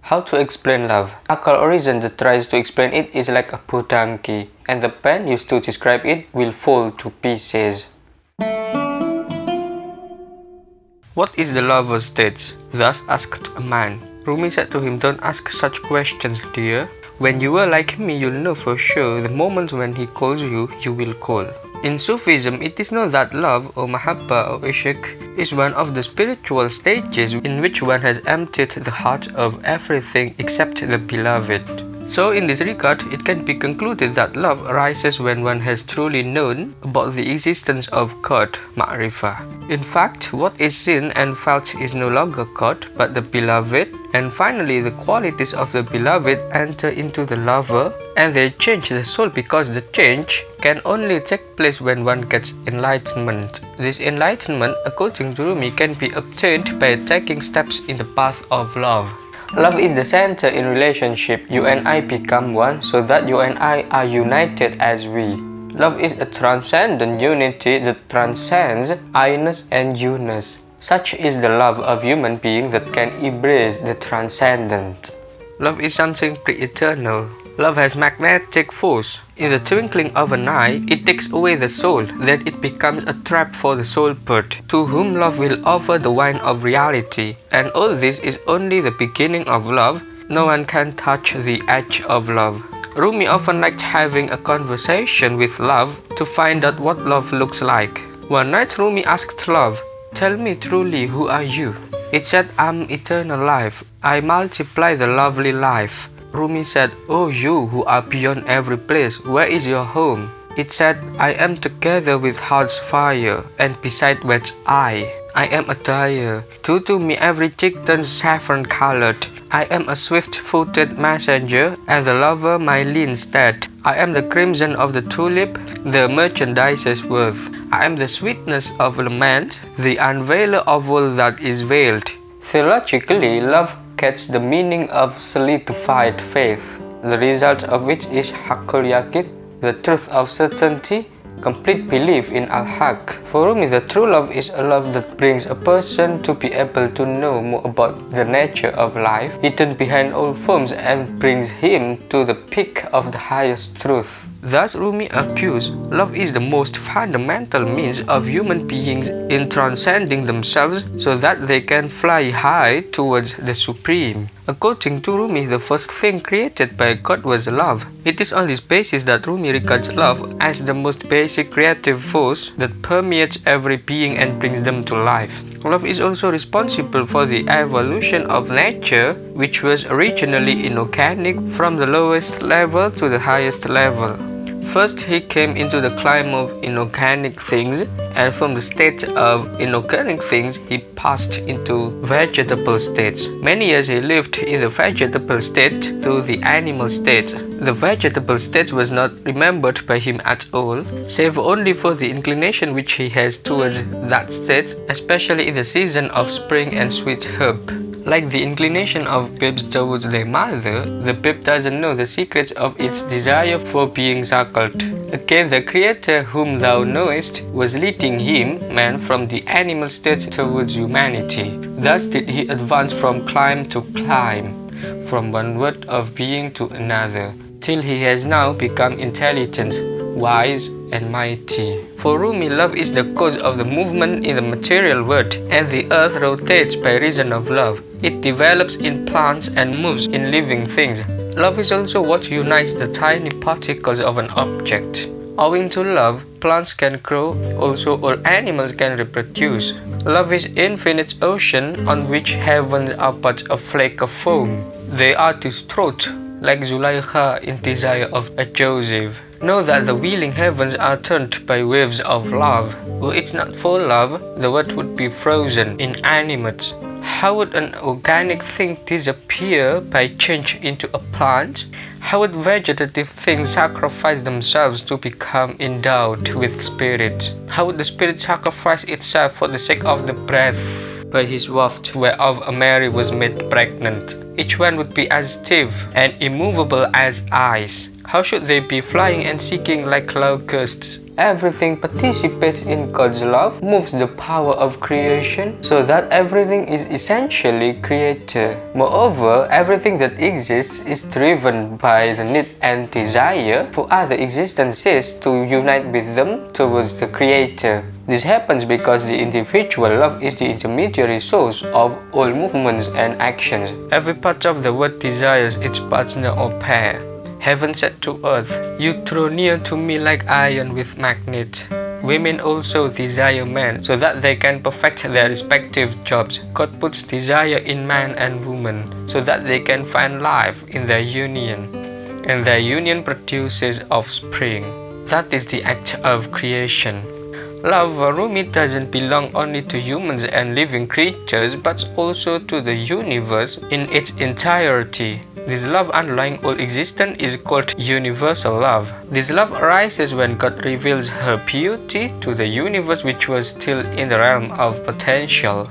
How to explain love? Akal or reason that tries to explain it is like a putangki, and the pen used to describe it will fall to pieces. What is the lover's state? Thus asked a man. Rumi said to him, "Don't ask such questions, dear. When you are like me, you'll know for sure the moment when he calls you, you will call." In Sufism, it is known that love or mahabba or ishq is one of the spiritual stages in which one has emptied the heart of everything except the beloved. So in this regard, it can be concluded that love arises when one has truly known about the existence of God, ma'rifah. In fact, what is seen and felt is no longer God, but the beloved. And finally, the qualities of the beloved enter into the lover, and they change the soul because the change can only take place when one gets enlightenment. This enlightenment, according to Rumi, can be obtained by taking steps in the path of love. Love is the center in relationship. You and I become one so that you and I are united as we. Love is a transcendent unity that transcends I-ness and you-ness. Such is the love of human being that can embrace the transcendent. Love is something pre-eternal. Love has magnetic force. In the twinkling of an eye, it takes away the soul, then it becomes a trap for the soul bird, to whom love will offer the wine of reality. And all this is only the beginning of love. No one can touch the edge of love. Rumi often liked having a conversation with love to find out what love looks like. One night Rumi asked love, "Tell me truly, who are you?" It said, "I'm eternal life. I multiply the lovely life." Rumi said, "Oh, you who are beyond every place, where is your home?" It said, "I am together with heart's fire, and beside which I am a dyer. To me every cheek turns saffron-colored. I am a swift-footed messenger, and the lover my lean stead. I am the crimson of the tulip, the merchandiser's worth. I am the sweetness of lament, the unveiler of all that is veiled." Theologically, love gets the meaning of solidified faith, the result of which is haqqul yaqin, the truth of certainty, complete belief in al-haq. For Rumi, the true love is a love that brings a person to be able to know more about the nature of life, hidden behind all forms, and brings him to the peak of the highest truth. Thus, Rumi argues, love is the most fundamental means of human beings in transcending themselves so that they can fly high towards the supreme. According to Rumi, the first thing created by God was love. It is on this basis that Rumi regards love as the most basic creative force that permeates every being and brings them to life. Love is also responsible for the evolution of nature, which was originally inorganic from the lowest level to the highest level. First, he came into the climb of inorganic things, and from the state of inorganic things, he passed into vegetable states. Many years he lived in the vegetable state to the animal state. The vegetable state was not remembered by him at all, save only for the inclination which he has towards that state, especially in the season of spring and sweet herb. Like the inclination of babes towards their mother, the babe doesn't know the secrets of its desire for being suckled. Again, the Creator whom thou knowest was leading him, man, from the animal state towards humanity. Thus did he advance from clime to clime, from one world of being to another, till he has now become intelligent, wise, and mighty. For Rumi, love is the cause of the movement in the material world, and the earth rotates by reason of love. It develops in plants and moves in living things. Love is also what unites the tiny particles of an object. Owing to love, plants can grow, also all animals can reproduce. Love is infinite ocean on which heavens are but a flake of foam. They are distraught, like Zulaikha in desire of a Joseph. Know that the wheeling heavens are turned by waves of love. Were it not for love, the world would be frozen, inanimate. How would an organic thing disappear by change into a plant? How would vegetative things sacrifice themselves to become endowed with spirit? How would the spirit sacrifice itself for the sake of the breath? By his waft whereof a Mary was made pregnant. Each one would be as stiff and immovable as ice. How should they be flying and seeking like locusts? everything participates in God's love, moves the power of creation, so that everything is essentially created. Moreover, everything that exists is driven by the need and desire for other existences to unite with them towards the Creator. This happens because the individual love is the intermediary source of all movements and actions. Every part of the world desires its partner or pair. Heaven said to earth, "You draw near to me like iron with magnet." Women also desire men so that they can perfect their respective jobs. God puts desire in man and woman so that they can find life in their union, and their union produces offspring. That is the act of creation. Love, Rumi, doesn't belong only to humans and living creatures, but also to the universe in its entirety. This love underlying all existence is called universal love. This love arises when God reveals her beauty to the universe, which was still in the realm of potential.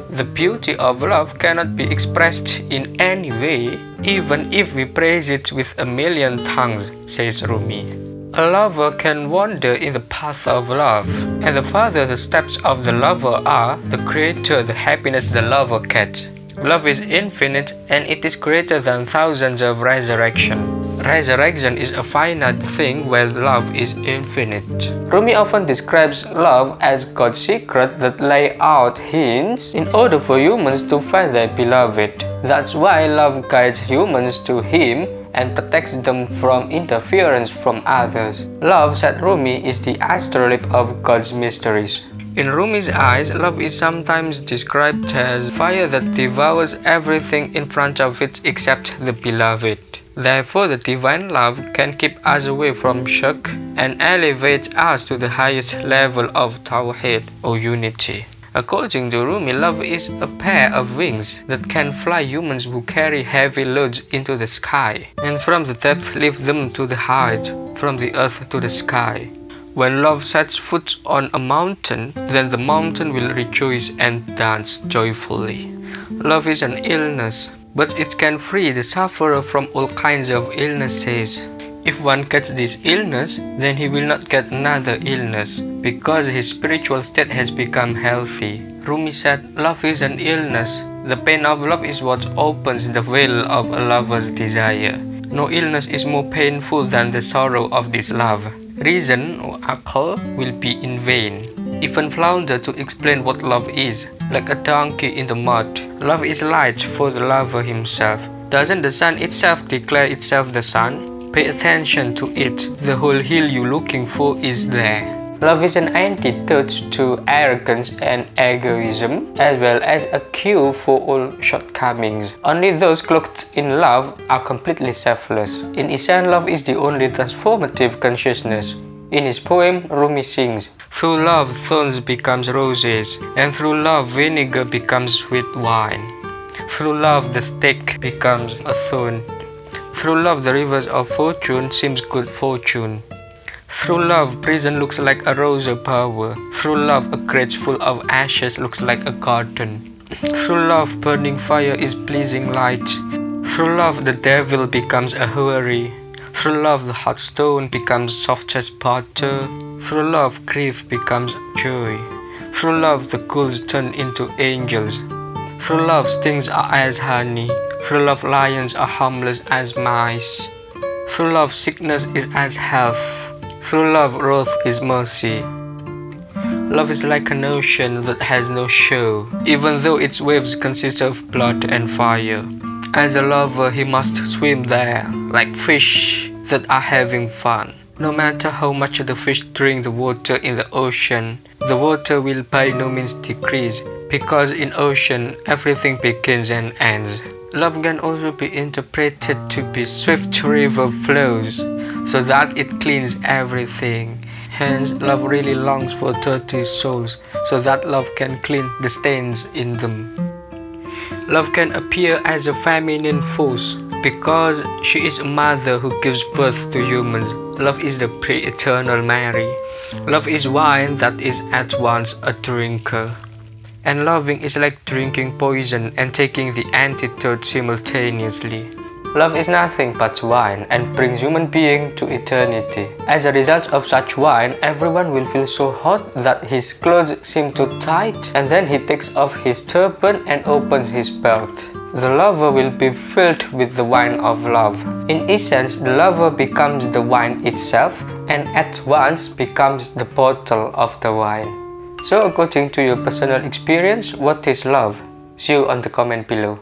The beauty of love cannot be expressed in any way, even if we praise it with a million tongues, says Rumi. A lover can wander in the path of love, and the farther the steps of the lover are, the greater the happiness the lover gets. Love is infinite, and it is greater than thousands of resurrections. Resurrection is a finite thing where love is infinite. Rumi often describes love as God's secret that lay out hints in order for humans to find their beloved. That's why love guides humans to Him and protects them from interference from others. Love, said Rumi, is the astrolabe of God's mysteries. In Rumi's eyes, love is sometimes described as fire that devours everything in front of it except the beloved. Therefore, the divine love can keep us away from shirk and elevate us to the highest level of Tawheed or unity. According to Rumi, love is a pair of wings that can fly humans who carry heavy loads into the sky, and from the depth lift them to the height, from the earth to the sky. When love sets foot on a mountain, then the mountain will rejoice and dance joyfully. Love is an illness, but it can free the sufferer from all kinds of illnesses. If one gets this illness, then he will not get another illness, because his spiritual state has become healthy. Rumi said, "Love is an illness. The pain of love is what opens the veil of a lover's desire. No illness is more painful than the sorrow of this love. Reason or akal will be in vain. Even flounder to explain what love is, like a donkey in the mud. Love is light for the lover himself. Doesn't the sun itself declare itself the sun? Pay attention to it. The whole hill you're looking for is there." Love is an antidote to arrogance and egoism, as well as a cure for all shortcomings. Only those clothed in love are completely selfless. In essence, love is the only transformative consciousness. In his poem, Rumi sings, "Through love, thorns becomes roses, and through love, vinegar becomes sweet wine. Through love, the stake becomes a thorn. Through love, the rivers of fortune seems good fortune. Through love, prison looks like a rose of power. Through love, a crate full of ashes looks like a garden. Through love, burning fire is pleasing light. Through love, the devil becomes a houri. Through love, the hot stone becomes soft as butter. Through love, grief becomes joy. Through love, the ghouls turn into angels. Through love, stings are as honey. Through love, lions are harmless as mice. Through love, sickness is as health. Through love, wrath is mercy. Love is like an ocean that has no shore, even though its waves consist of blood and fire. As a lover, he must swim there, like fish that are having fun. No matter how much the fish drink the water in the ocean, the water will by no means decrease, because in ocean, everything begins and ends. Love can also be interpreted to be swift river flows, so that it cleans everything. Hence, love really longs for dirty souls, so that love can clean the stains in them. Love can appear as a feminine force, because she is a mother who gives birth to humans. Love is the pre-eternal Mary. Love is wine that is at once a drinker. And loving is like drinking poison and taking the antidote simultaneously. Love is nothing but wine and brings human being to eternity. As a result of such wine, everyone will feel so hot that his clothes seem too tight, and then he takes off his turban and opens his belt. The lover will be filled with the wine of love. In essence, the lover becomes the wine itself and at once becomes the bottle of the wine. So according to your personal experience, what is love? See you on the comment below.